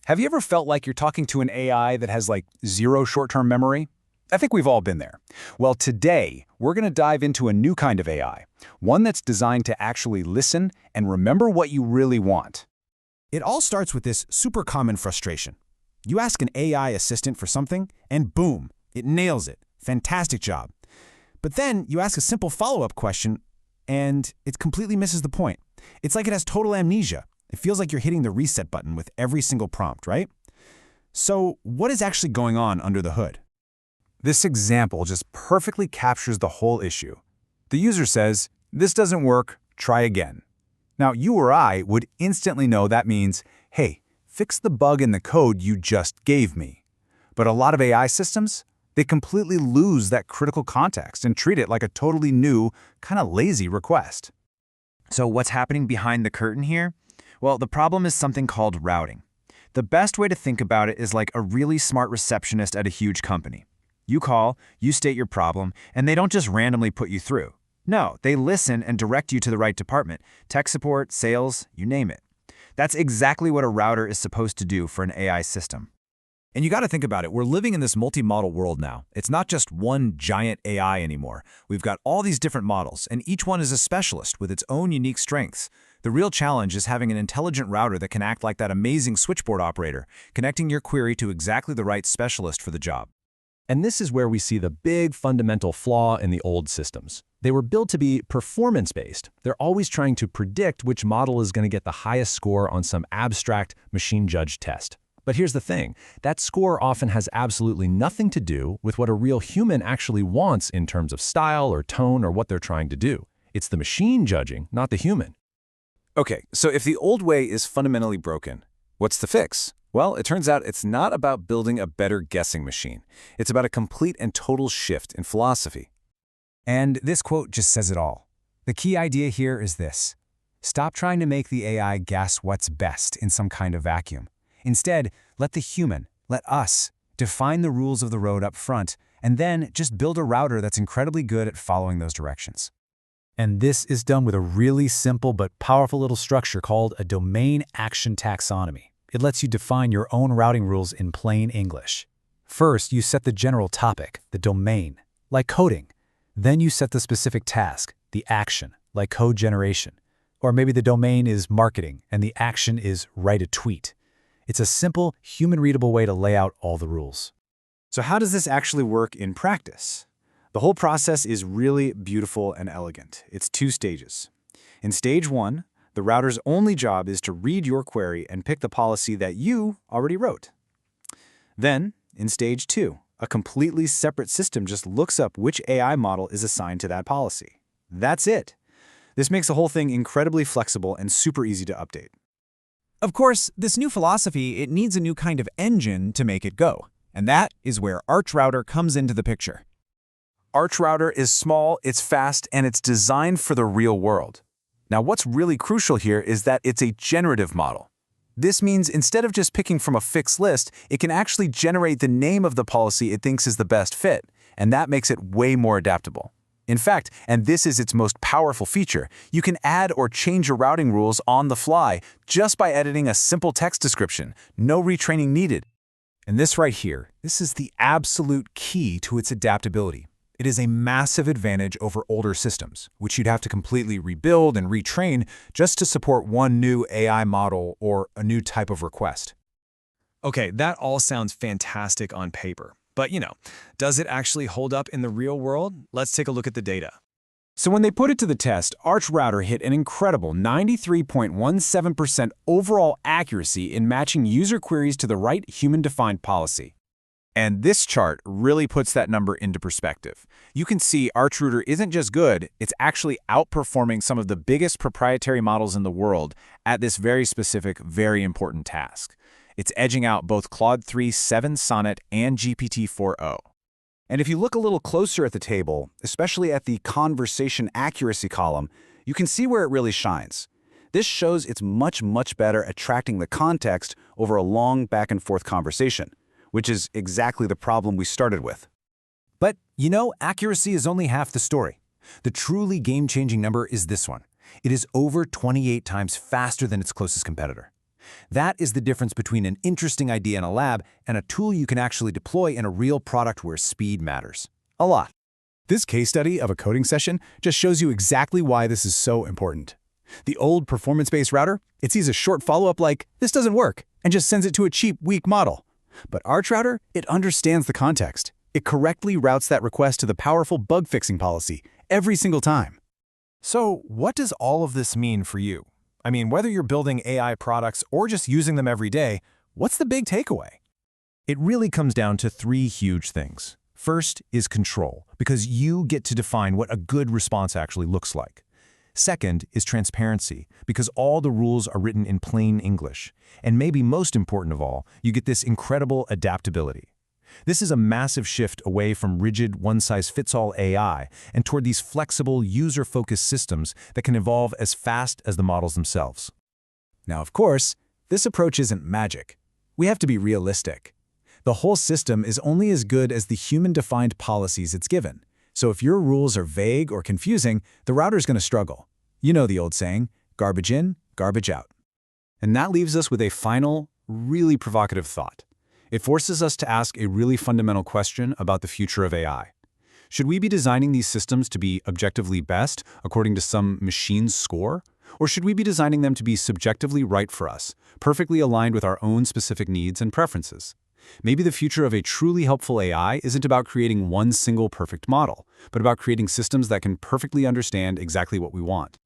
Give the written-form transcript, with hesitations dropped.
Have you ever felt like you're talking to an AI that has like zero short-term memory? I think we've all been there. Well, today, we're going to dive into a new kind of AI, one that's designed to actually listen and remember what you really want. It all starts with this super common frustration. You ask an AI assistant for something, and boom, it nails it. Fantastic job. But then you ask a simple follow-up question, and it completely misses the point. It's like it has total amnesia. It feels like you're hitting the reset button with every single prompt, right? So what is actually going on under the hood? This example just perfectly captures the whole issue. The user says, "This doesn't work, try again." Now, you or I would instantly know that means, hey, fix the bug in the code you just gave me. But a lot of AI systems, they completely lose that critical context and treat it like a totally new, kind of lazy request. So what's happening behind the curtain here? Well, the problem is something called routing. The best way to think about it is like a really smart receptionist at a huge company. You call, you state your problem, and they don't just randomly put you through. No, they listen and direct you to the right department, tech support, sales, you name it. That's exactly what a router is supposed to do for an AI system. And you got to think about it. We're living in this multi-model world now. It's not just one giant AI anymore. We've got all these different models, and each one is a specialist with its own unique strengths. The real challenge is having an intelligent router that can act like that amazing switchboard operator, connecting your query to exactly the right specialist for the job. And this is where we see the big fundamental flaw in the old systems. They were built to be performance-based. They're always trying to predict which model is going to get the highest score on some abstract machine-judged test. But here's the thing, that score often has absolutely nothing to do with what a real human actually wants in terms of style or tone or what they're trying to do. It's the machine judging, not the human. Okay, so if the old way is fundamentally broken, what's the fix? Well, it turns out it's not about building a better guessing machine. It's about a complete and total shift in philosophy. And this quote just says it all. The key idea here is this. Stop trying to make the AI guess what's best in some kind of vacuum. Instead, let the human, let us, define the rules of the road up front, and then just build a router that's incredibly good at following those directions. And this is done with a really simple but powerful little structure called a Domain-Action Taxonomy. It lets you define your own routing rules in plain English. First, you set the general topic, the domain, like coding. Then you set the specific task, the action, like code generation. Or maybe the domain is marketing and the action is write a tweet. It's a simple, human-readable way to lay out all the rules. So how does this actually work in practice? The whole process is really beautiful and elegant. It's 2 stages. In stage 1, the router's only job is to read your query and pick the policy that you already wrote. Then, in stage 2, a completely separate system just looks up which AI model is assigned to that policy. That's it. This makes the whole thing incredibly flexible and super easy to update. Of course, this new philosophy, it needs a new kind of engine to make it go. And that is where ArchRouter comes into the picture. ArchRouter is small, it's fast, and it's designed for the real world. Now, what's really crucial here is that it's a generative model. This means instead of just picking from a fixed list, it can actually generate the name of the policy it thinks is the best fit, and that makes it way more adaptable. In fact, and this is its most powerful feature, you can add or change your routing rules on the fly just by editing a simple text description. No retraining needed. And this right here, this is the absolute key to its adaptability. It is a massive advantage over older systems, which you'd have to completely rebuild and retrain just to support one new AI model or a new type of request. Okay, that all sounds fantastic on paper. But, does it actually hold up in the real world? Let's take a look at the data. So when they put it to the test, ArchRouter hit an incredible 93.17% overall accuracy in matching user queries to the right human-defined policy. And this chart really puts that number into perspective. You can see ArchRouter isn't just good, it's actually outperforming some of the biggest proprietary models in the world at this very specific, very important task. It's edging out both Claude 3, 7 Sonnet, and GPT-4o. And if you look a little closer at the table, especially at the conversation accuracy column, you can see where it really shines. This shows it's much, much better at tracking the context over a long back-and-forth conversation, which is exactly the problem we started with. But, accuracy is only half the story. The truly game-changing number is this one. It is over 28 times faster than its closest competitor. That is the difference between an interesting idea in a lab and a tool you can actually deploy in a real product where speed matters. A lot. This case study of a coding session just shows you exactly why this is so important. The old performance-based router, it sees a short follow-up like, this doesn't work, and just sends it to a cheap, weak model. But Arch Router, it understands the context. It correctly routes that request to the powerful bug-fixing policy every single time. So what does all of this mean for you? I mean, whether you're building AI products or just using them every day, what's the big takeaway? It really comes down to three huge things. First is control, because you get to define what a good response actually looks like. Second is transparency, because all the rules are written in plain English. And maybe most important of all, you get this incredible adaptability. This is a massive shift away from rigid, one-size-fits-all AI and toward these flexible, user-focused systems that can evolve as fast as the models themselves. Now, of course, this approach isn't magic. We have to be realistic. The whole system is only as good as the human-defined policies it's given. So if your rules are vague or confusing, the router's going to struggle. You know the old saying, garbage in, garbage out. And that leaves us with a final, really provocative thought. It forces us to ask a really fundamental question about the future of AI. Should we be designing these systems to be objectively best, according to some machine's score? Or should we be designing them to be subjectively right for us, perfectly aligned with our own specific needs and preferences? Maybe the future of a truly helpful AI isn't about creating one single perfect model, but about creating systems that can perfectly understand exactly what we want.